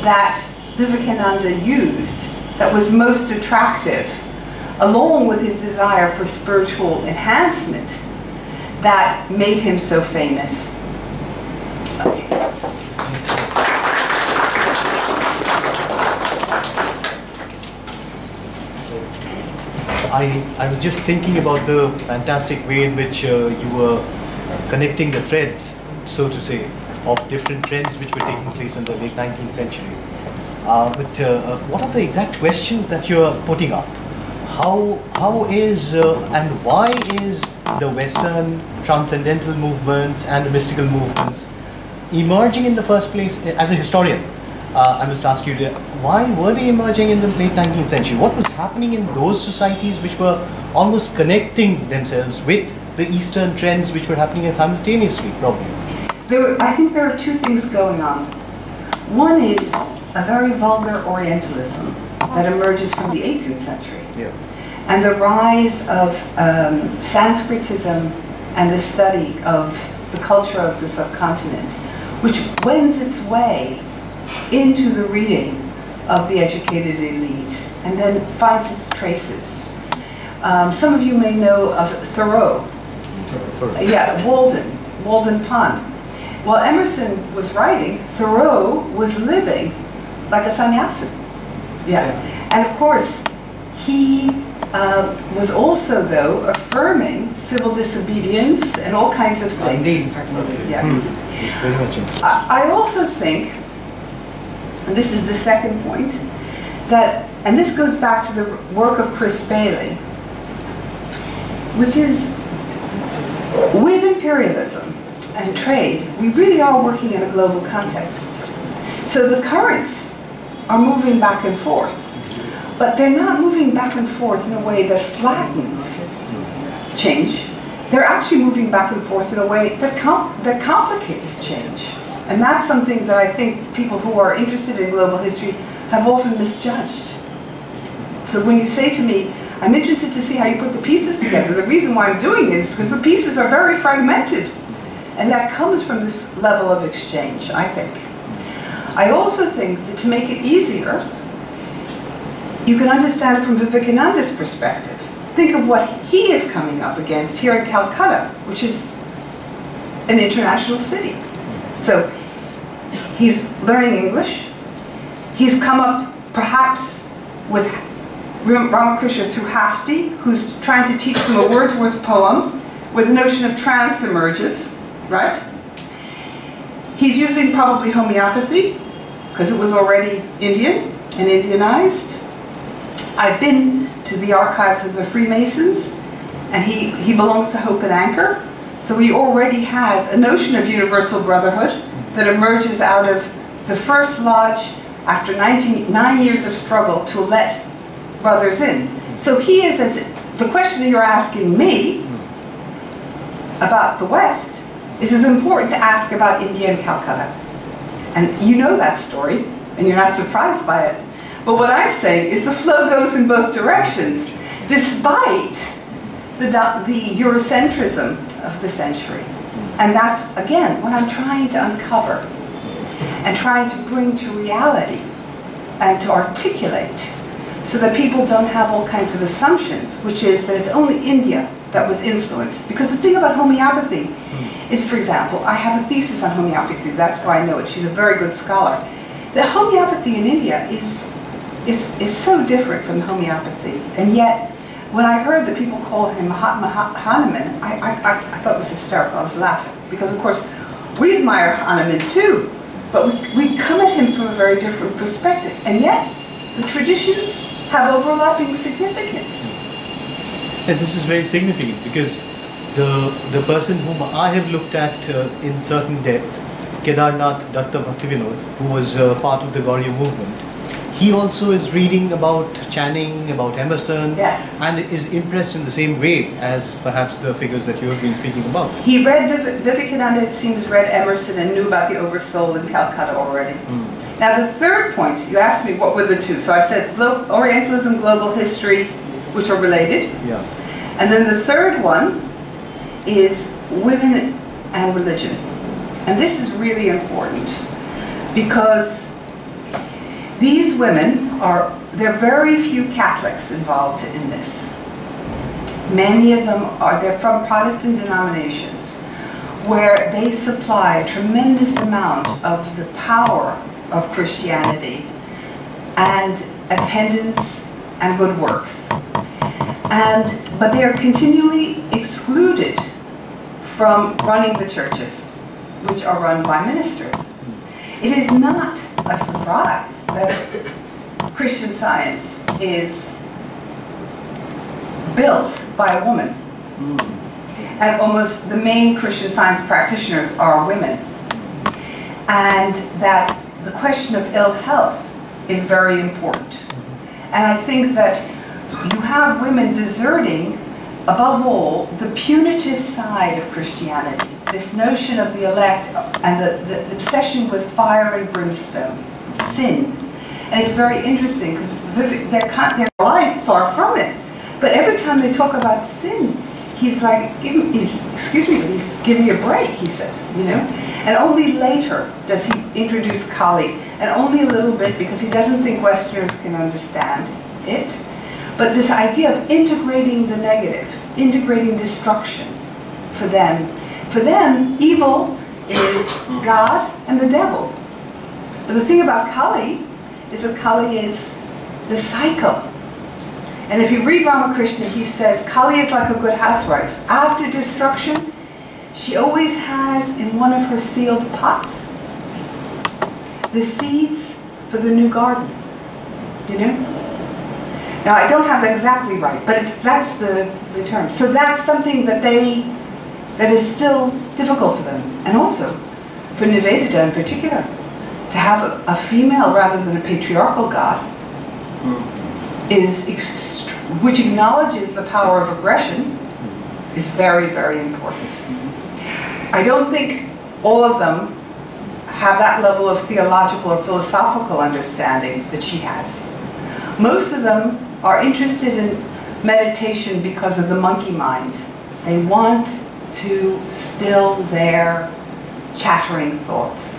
S2: that Vivekananda used that was most attractive, along with his desire for spiritual enhancement, that made him so famous. Okay.
S3: I was just thinking about the fantastic way in which you were connecting the threads, so to say, of different trends which were taking place in the late 19th century. But what are the exact questions that you are putting up? How is and why is the Western transcendental movements and the mystical movements emerging in the first place? As a historian, I must ask you, why were they emerging in the late 19th century? What was happening in those societies which were almost connecting themselves with the Eastern trends which were happening simultaneously, probably?
S2: I think there are two things going on. One is a very vulgar Orientalism that emerges from the 18th century.
S3: Yeah.
S2: And the rise of Sanskritism and the study of the culture of the subcontinent, which wends its way into the reading of the educated elite and then finds its traces. Some of you may know of Thoreau. Yeah, Walden Pond. While Emerson was writing, Thoreau was living like a sannyasi. Yeah. And of course, he was also, though, affirming civil disobedience and all kinds of things.
S4: Indeed, in fact,
S2: yeah. I also think, and this is the second point, that, and this goes back to the work of Chris Bailey, which is, with imperialism and trade, we really are working in a global context. So the currents are moving back and forth, but they're not moving back and forth in a way that flattens change. They're actually moving back and forth in a way that complicates change. And that's something that I think people who are interested in global history have often misjudged. So when you say to me, I'm interested to see how you put the pieces together, the reason why I'm doing it is because the pieces are very fragmented. And that comes from this level of exchange, I think. I also think that to make it easier, you can understand it from Vivekananda's perspective. Think of what he is coming up against here in Calcutta, which is an international city. So he's learning English. He's come up perhaps with Ramakrishna through Hasti, who's trying to teach them a Wordsworth poem where the notion of trance emerges, right? He's using probably homeopathy because it was already Indian and Indianized. I've been to the archives of the Freemasons, and he belongs to Hope and Anchor. So he already has a notion of universal brotherhood that emerges out of the first lodge after 9 years of struggle to let brothers in. So he is, as the question that you're asking me about the West is as important to ask about India and Calcutta. And you know that story, and you're not surprised by it. But what I'm saying is the flow goes in both directions, despite the Eurocentrism of the century. And that's, again, what I'm trying to uncover and trying to bring to reality and to articulate so that people don't have all kinds of assumptions, which is that it's only India that was influenced. Because the thing about homeopathy is, for example, I have a thesis on homeopathy, that's why I know it, she's a very good scholar. The homeopathy in India is so different from the homeopathy, and yet when I heard that people call him Mahatma Hanuman, I thought it was hysterical. I was laughing because, of course, we admire Hanuman too, but we come at him from a very different perspective, and yet the traditions have overlapping significance.
S3: And this is very significant because the person whom I have looked at in certain depth, Kedarnath Datta Bhaktivinod, who was part of the Gauriya movement, he also is reading about Channing, about Emerson,
S2: yes,
S3: and is impressed in the same way as perhaps the figures that you have been speaking about.
S2: He read Vivekananda, it seems, read Emerson and knew about the Oversoul in Calcutta already. Now the third point, you asked me what were the two. So I said Orientalism, global history, which are related.
S3: Yeah.
S2: And then the third one is women and religion. And this is really important because these women there are very few Catholics involved in this. Many of them they're from Protestant denominations where they supply a tremendous amount of the power of Christianity and attendance and good works. But they are continually excluded from running the churches, which are run by ministers. It is not a surprise that Christian Science is built by a woman. And almost the main Christian Science practitioners are women. And that the question of ill health is very important. And I think that you have women deserting, above all, the punitive side of Christianity. This notion of the elect and the obsession with fire and brimstone, sin. And it's very interesting because their life far from it. But every time they talk about sin, he's like, excuse me, but he's giving me a break, he says, you know? And only later does he introduce Kali, and only a little bit because he doesn't think Westerners can understand it. But this idea of integrating the negative, integrating destruction for them, evil is God and the devil. But the thing about Kali is that Kali is the cycle. And if you read Ramakrishna, he says, Kali is like a good housewife. After destruction, she always has in one of her sealed pots the seeds for the new garden. you know? Now, I don't have that exactly right, but that's the term. So that's something that is still difficult for them. And also, for Nivedita in particular, to have a female rather than a patriarchal god which acknowledges the power of aggression is very, very important. I don't think all of them have that level of theological or philosophical understanding that she has. Most of them are interested in meditation because of the monkey mind. They want to still their chattering thoughts.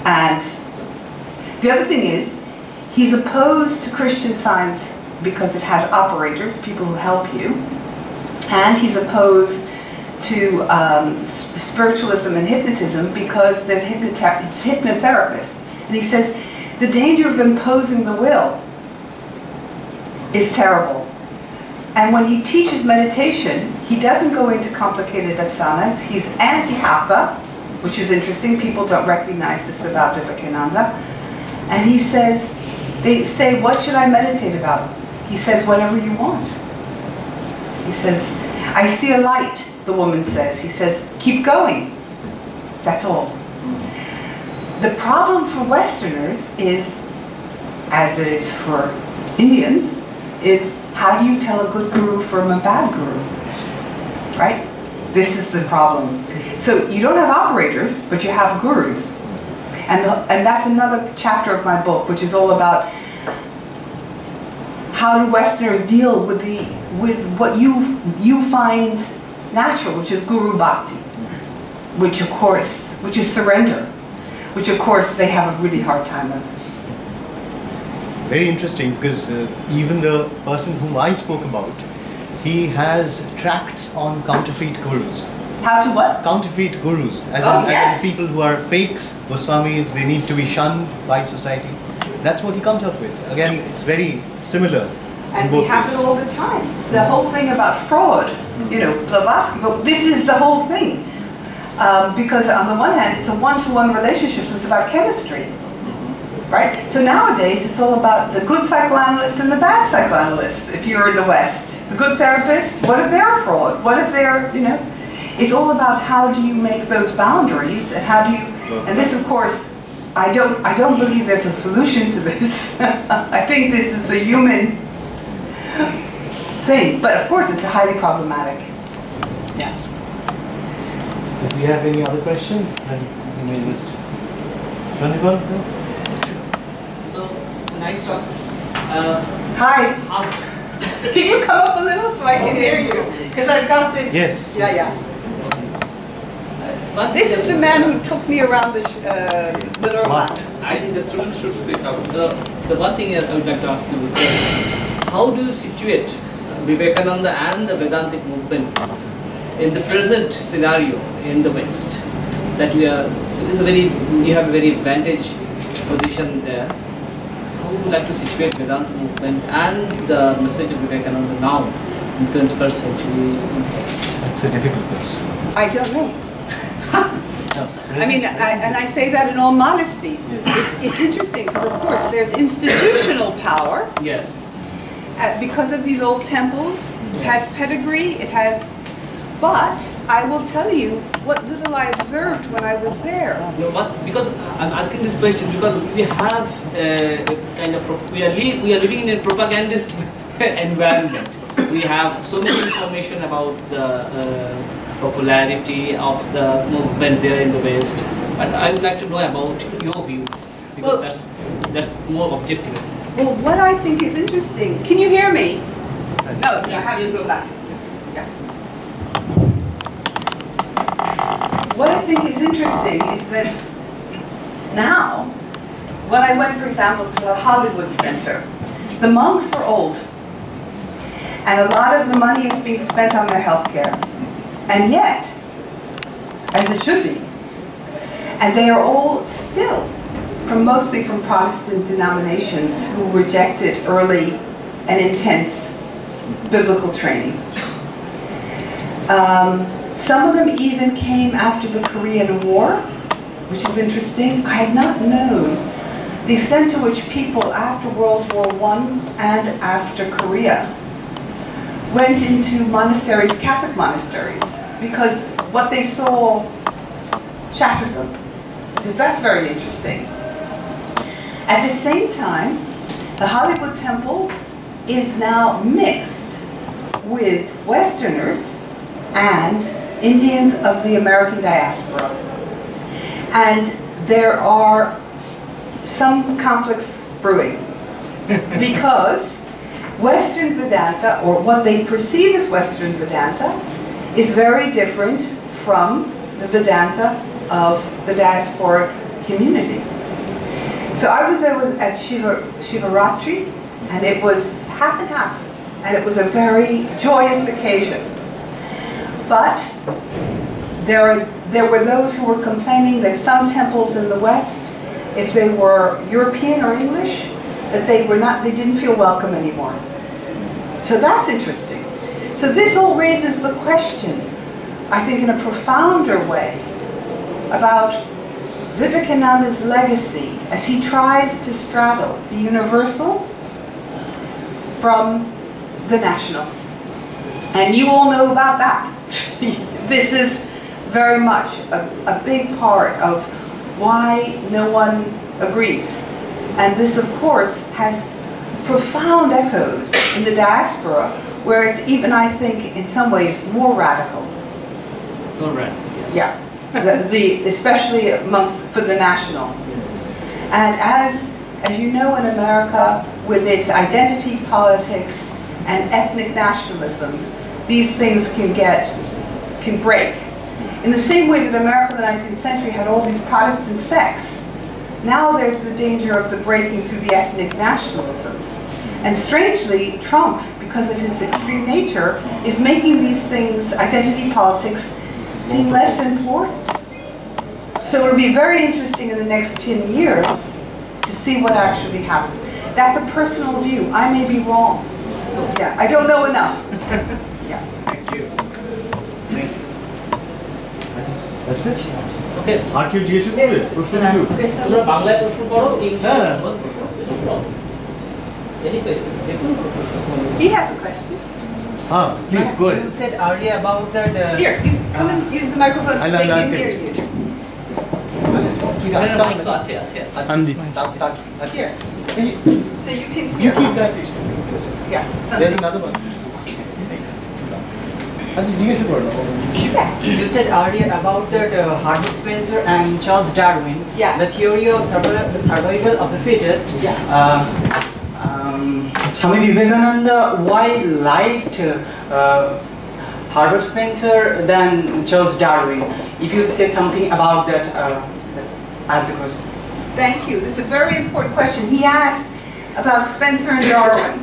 S2: And the other thing is, he's opposed to Christian Science because it has operators, people who help you, and he's opposed to spiritualism and hypnotism because there's hypnotherapists. And he says the danger of imposing the will is terrible. And when he teaches meditation, he doesn't go into complicated asanas. He's anti-hatha, which is interesting. People don't recognize this about Vivekananda. And he says, they say, what should I meditate about? He says, whatever you want. He says, I see a light, the woman says. He says, keep going. That's all. The problem for Westerners is, as it is for Indians, is how do you tell a good guru from a bad guru? Right? This is the problem. So you don't have operators, but you have gurus. And that's another chapter of my book, which is all about how do Westerners deal with what you find natural, which is guru bhakti, which is surrender, which of course they have a really hard time with.
S3: Very interesting, because even the person whom I spoke about, he has tracts on counterfeit gurus.
S2: How to what?
S3: Counterfeit gurus, as
S2: yes.
S3: in people who are fakes, Goswamis, they need to be shunned by society. That's what he comes up with. Again, it's very similar.
S2: And we have it all the time. The whole thing about fraud, you know, Blavatsky, but this is the whole thing. Because on the one hand, it's a one-to-one relationship, so it's about chemistry. Right? So nowadays, it's all about the good psychoanalyst and the bad psychoanalyst, if you're in the West. The good therapist, what if they're a fraud? What if they're, you know? It's all about how do you make those boundaries, and how do you, and this, of course, I don't believe there's a solution to this. I think this is a human thing, but of course, it's highly problematic. Yeah.
S3: If we have any other questions, then we may just run it on.
S5: So, it's a nice talk.
S2: Hi. Can you come up a little so I can hear you? Because I've got this.
S3: Yes.
S2: Yeah, yeah. This is the man who took me around the Lurma.
S5: I think the students should speak up. The one thing I would like to ask you is, how do you situate Vivekananda and the Vedantic movement in the present scenario in the West? That you have a very advantaged position there. How would you like to situate Vedanta movement and the message of Vivekananda now in the 21st century in the West?
S3: That's a difficult question.
S2: I don't know. I mean, and I say that in all modesty. Yes. It's interesting because, of course, there's institutional power.
S5: Yes.
S2: Because of these old temples, it has pedigree, it has. But I will tell you what little I observed when I was there.
S5: No, because I'm asking this question because we have we are living in a propagandist environment. We have so much information about the popularity of the movement there in the West. But I would like to know about your views because that's more objective.
S2: Well, what I think is interesting. Can you hear me? No, I have to go back. What I think is interesting is that now, when I went, for example, to the Hollywood Center, the monks are old, and a lot of the money is being spent on their health care, and yet, as it should be, and they are all still, mostly from Protestant denominations who rejected early and intense biblical training. Some of them even came after the Korean War, which is interesting. I had not known the extent to which people after World War I and after Korea went into monasteries, Catholic monasteries, because what they saw shattered them. So that's very interesting. At the same time, the Hollywood Temple is now mixed with Westerners and Indians of the American diaspora. And there are some conflicts brewing because Western Vedanta, or what they perceive as Western Vedanta, is very different from the Vedanta of the diasporic community. So I was there at Shivaratri, and it was half and half, and it was a very joyous occasion. But there were those who were complaining that some temples in the West, if they were European or English, that they didn't feel welcome anymore. So that's interesting. So this all raises the question, I think in a profounder way, about Vivekananda's legacy as he tries to straddle the universal from the national. And you all know about that. This is very much a big part of why no one agrees. And this, of course, has profound echoes in the diaspora, where it's even, I think, in some ways, more radical.
S5: More radical, yes.
S2: Yeah, especially for the national.
S5: Yes.
S2: And as you know, in America, with its identity politics and ethnic nationalisms, these things can break. In the same way that America in the 19th century had all these Protestant sects, now there's the danger of the breaking through the ethnic nationalisms. And strangely, Trump, because of his extreme nature, is making these things, identity politics, seem less important. So it'll be very interesting in the next 10 years to see what actually happens. That's a personal view. I may be wrong. Yeah, I don't know enough. Yeah.
S3: Thank you. Thank you. That's it.
S5: Okay.
S3: আর কেউ জিজ্ঞেস করবে প্রশ্ন কিছু
S5: তোমরা বাংলায় প্রশ্ন করো ইংলিশে অনুবাদ করো
S2: He has a question.
S3: Please go ahead.
S6: You said earlier about that.
S2: Here, you come and use the microphone so they can hear you.
S5: Mic তো আছে আছে
S2: Here. So you can
S1: You
S2: hear.
S1: keep that.
S2: Yeah.
S1: There's another one.
S6: You said earlier about that Herbert Spencer and Charles Darwin.
S2: Yeah.
S6: The theory of survival of the fittest.
S2: Yeah.
S6: Swami Vivekananda, why liked Herbert Spencer than Charles Darwin? If you say something about that, I have the question.
S2: Thank you. This is a very important question. He asked about Spencer and Darwin.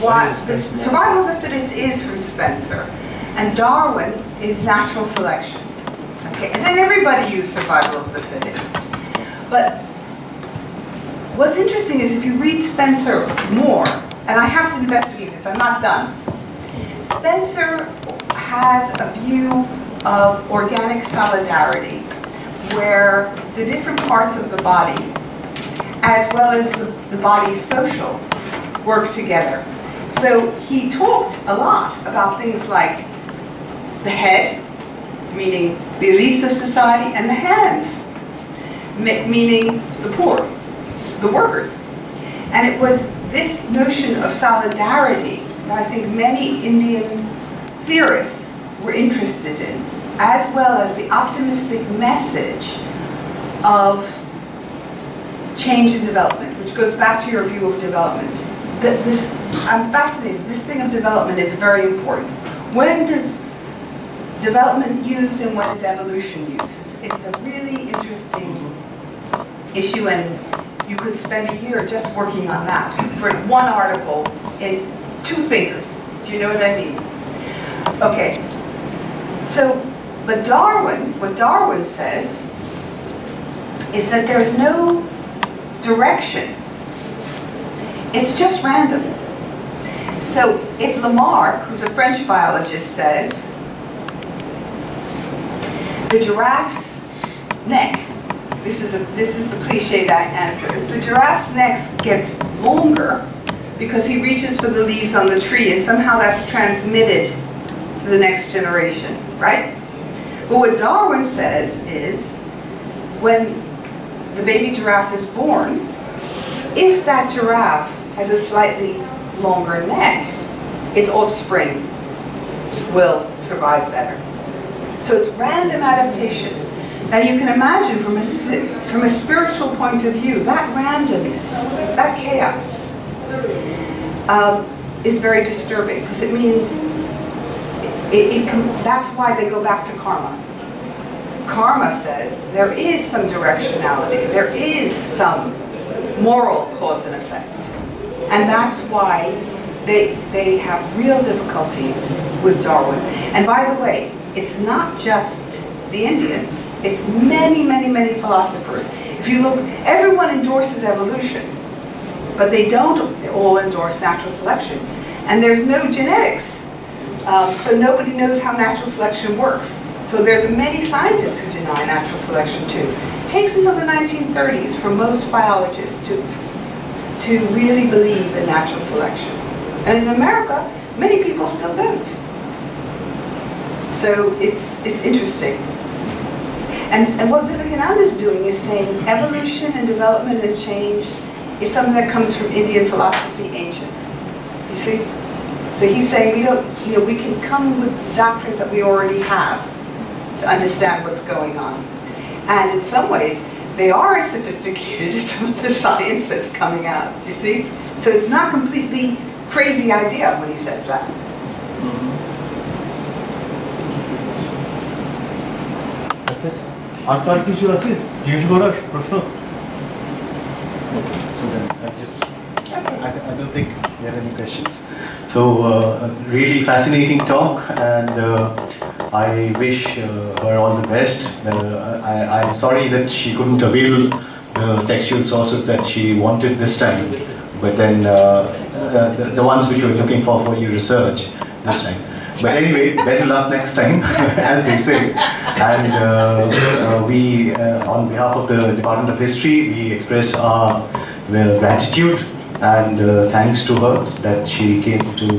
S2: Why the survival of the fittest is from Spencer, and Darwin is natural selection. Okay, and then everybody used survival of the fittest. But what's interesting is if you read Spencer more, and I have to investigate this, I'm not done. Spencer has a view of organic solidarity, where the different parts of the body, as well as the body's social, work together. So he talked a lot about things like the head, meaning the elites of society, and the hands, meaning the poor, the workers. And it was this notion of solidarity that I think many Indian theorists were interested in, as well as the optimistic message of change and development, which goes back to your view of development. I'm fascinated. This thing of development is very important. When does development use and when is evolution used? It's a really interesting issue, and you could spend a year just working on that for one article in two thinkers. Do you know what I mean? Okay. So, but what Darwin says is that there's no direction. It's just random. So if Lamarck, who's a French biologist, says the giraffe's neck, This is the cliched answer. It's the giraffe's neck gets longer because he reaches for the leaves on the tree, and somehow that's transmitted to the next generation, right? But what Darwin says is, when the baby giraffe is born, if that giraffe has a slightly longer neck, its offspring will survive better. So it's random adaptation. Now you can imagine from a spiritual point of view, that randomness, that chaos, is very disturbing, because it means that's why they go back to karma. Karma says there is some directionality, there is some moral cause and effect. And that's why they have real difficulties with Darwin. And by the way, it's not just the Indians, it's many, many, many philosophers. If you look, everyone endorses evolution, but they don't all endorse natural selection. And there's no genetics, so nobody knows how natural selection works. So there's many scientists who deny natural selection too. It takes until the 1930s for most biologists to really believe in natural selection. And in America, many people still don't. So it's interesting. And what Vivekananda is doing is saying evolution and development and change is something that comes from Indian philosophy, ancient. You see? So he's saying we can come with doctrines that we already have to understand what's going on. And in some ways, they are as sophisticated as some of the science that's coming out, you see? So it's not completely crazy idea when he says that.
S3: That's it. আর কিছু আছে জিজ্ঞেস করার প্রশ্ন? So then I don't think there are any questions.
S1: So really fascinating talk, and I wish her all the best. I'm sorry that she couldn't avail the textual sources that she wanted this time, but then the ones which we're looking for your research this time. But anyway, better luck next time, as they say. And we, on behalf of the Department of History, we express our gratitude and thanks to her that she came to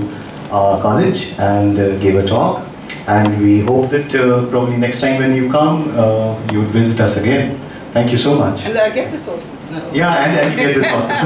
S1: our college and gave a talk. And we hope that probably next time when you come, you would visit us again. Thank you so much.
S2: And that I get the sources.
S1: Yeah, and you get the sources.